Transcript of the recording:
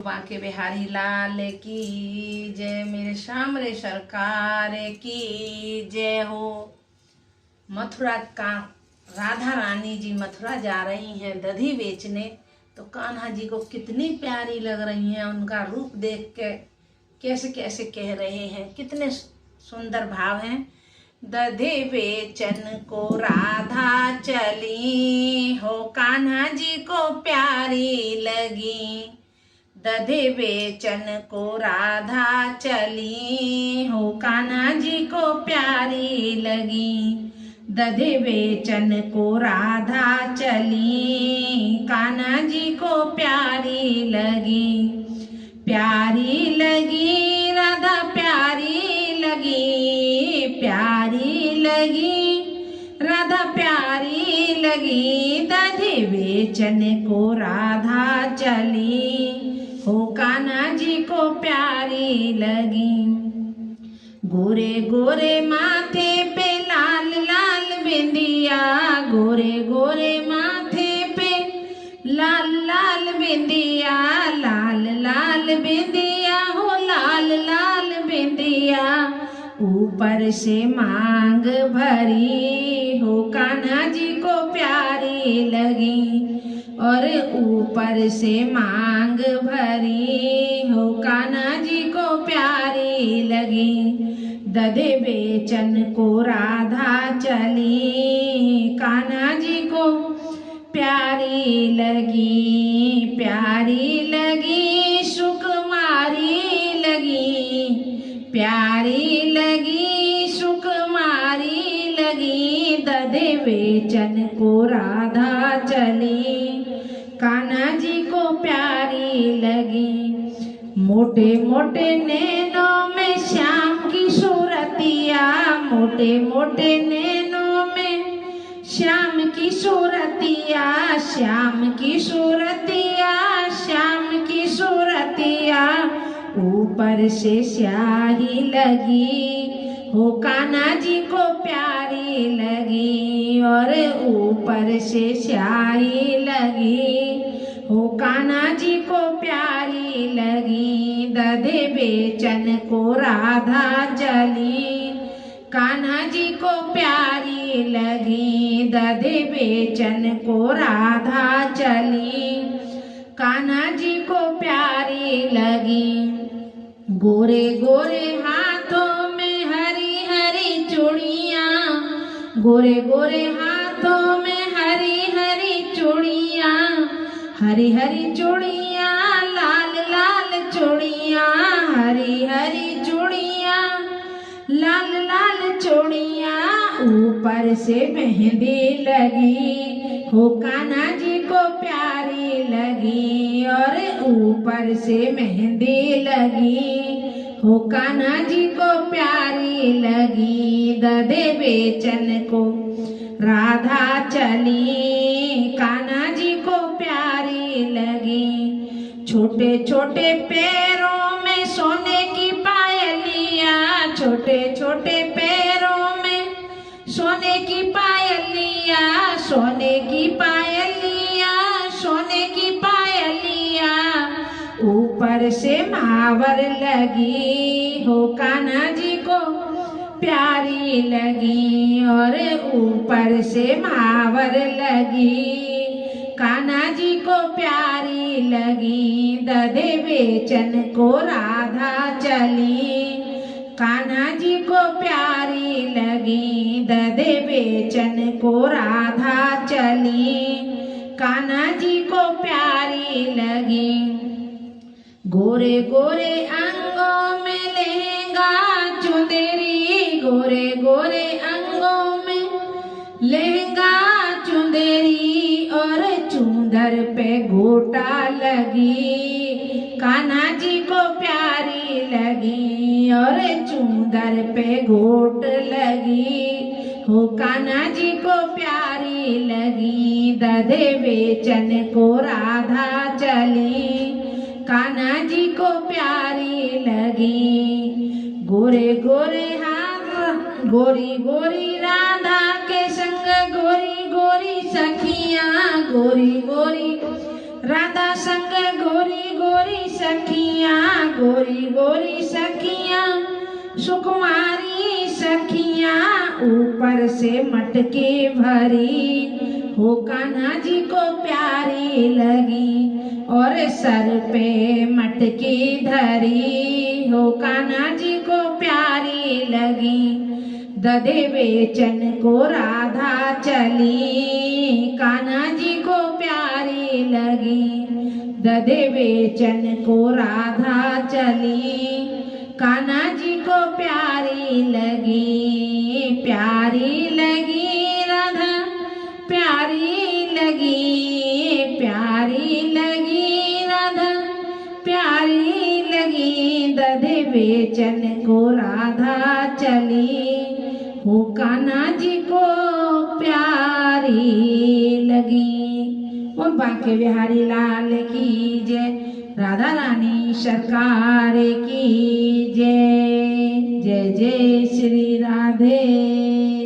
बांके बिहारी लाल की जय, मेरे सामरे सरकार की जय हो। मथुरा का राधा रानी जी मथुरा जा रही हैं दधी बेचने, तो कान्हा जी को कितनी प्यारी लग रही हैं। उनका रूप देख के कैसे कैसे कह रहे हैं, कितने सुंदर भाव हैं। दधी बेचन को राधा चली हो, कान्हा जी को प्यारी लगी। दधी बेचन को राधा चली हो, कान्हा जी को प्यारी लगी। दधी बेचन को राधा चली, कान्हा जी को प्यारी लगी। प्यारी लगी राधा प्यारी लगी, प्यारी लगी राधा प्यारी लगी। दधी बेचन को राधा चली हो, कान्हा जी को प्यारी लगी। गोरे गोरे माथे पे लाल लाल बिंदिया, गोरे गोरे माथे पे लाल लाल बिंदिया, लाल लाल बिंदिया हो लाल लाल बिंदिया। ऊपर से मांग भरी हो, कान्हा जी को प्यारी लगी। और ऊपर से मांग भरी हो, कान्हा जी को प्यारी लगी। दधी बेचन को राधा चली, कान्हा जी को प्यारी लगी। प्यारी लगी सुकुमारी लगी, प्यारी लगी सुकुमारी लगी। दधी बेचन को राधा चली, कान्हा जी को प्यारी लगी। मोटे मोटे नैनों में श्याम की सूरतिया, मोटे मोटे नैनों में श्याम की सूरतिया, श्याम की सूरतिया, श्याम की सूरतिया। ऊपर से स्याही लगी हो, कान्हा जी को प्यारी लगी। और ऊपर से स्याही लगी हो, कान्हा जी को प्यारी लगी। दधी बेचन को राधा चली, कान्हा जी को प्यारी लगी। दधी बेचन को राधा चली, कान्हा जी को प्यारी लगी। गोरे गोरे हाथों में हरी हरी चूड़ियाँ, गोरे गोरे हाथों में हरी हरी चूड़ियाँ, हरी हरी चूड़ियाँ लाल लाल चूड़ियाँ, हरी हरी चूड़ियाँ लाल लाल चूड़ियाँ। ऊपर से मेहंदी लगी हो, कान्हा जी को प्यारी लगी। और ऊपर से मेहंदी लगी हो, कान्हा जी को प्यारी लगी। दधी बेचन को राधा चली, कान्हा जी को प्यारी लगी। छोटे छोटे पैरों में सोने की पायलियाँ, छोटे छोटे पैरों में सोने की पायलियाँ, सोने की पायलियाँ, सोने की पायलियाँ। ऊपर से महावर लगी हो, कान्हा जी को प्यारी लगी। और ऊपर से महावर लगी, कान्हा जी को प्यारी लगी। दधी बेचन को राधा चली, कान्हा जी को प्यारी लगी। दधी बेचन को राधा चली, कान्हा जी को प्यारी लगी। गोरे गोरे अंगों में लहंगा चुंदरी, गोरे गोरे अंगों में लहंगा चुंदरी। और चुंदर पे गोटा लगी, कान्हा जी को प्यारी लगी। और चुंदर पे गोट लगी हो, कान्हा जी को प्यारी लगी। दधी बेचन को राधा चली, कान्हा जी को प्यारी लगी। गोरे गोरे हाथ गोरी गोरी राधा के संग, गोरी गोरी सखियाँ, गोरी गोरी राधा संग गोरी गोरी गोरी सखियाँ, गोरी गोरी सखियाँ, सुकुमारी सखियाँ, ऊपर से मटके भरी हो कान्हा जी को प्यारी लगी, और सर पे मटकी धरी हो कान्हा जी को प्यारी लगी। दधे बेचन को राधा चली, कान्हा जी को प्यारी लगी। दधे बेचन को राधा चली, कान्हा जी को प्यारी लगी। प्यारी लगी राधा, प्यारी लगी, प्यारी लगी राधा, प्यारी लगी। दधे बेचन को राधा चली, हो कान्हा जी को प्यारी लगी। और बांके बिहारी लाल की जय, राधा रानी सरकार की जय। जय जय श्री राधे।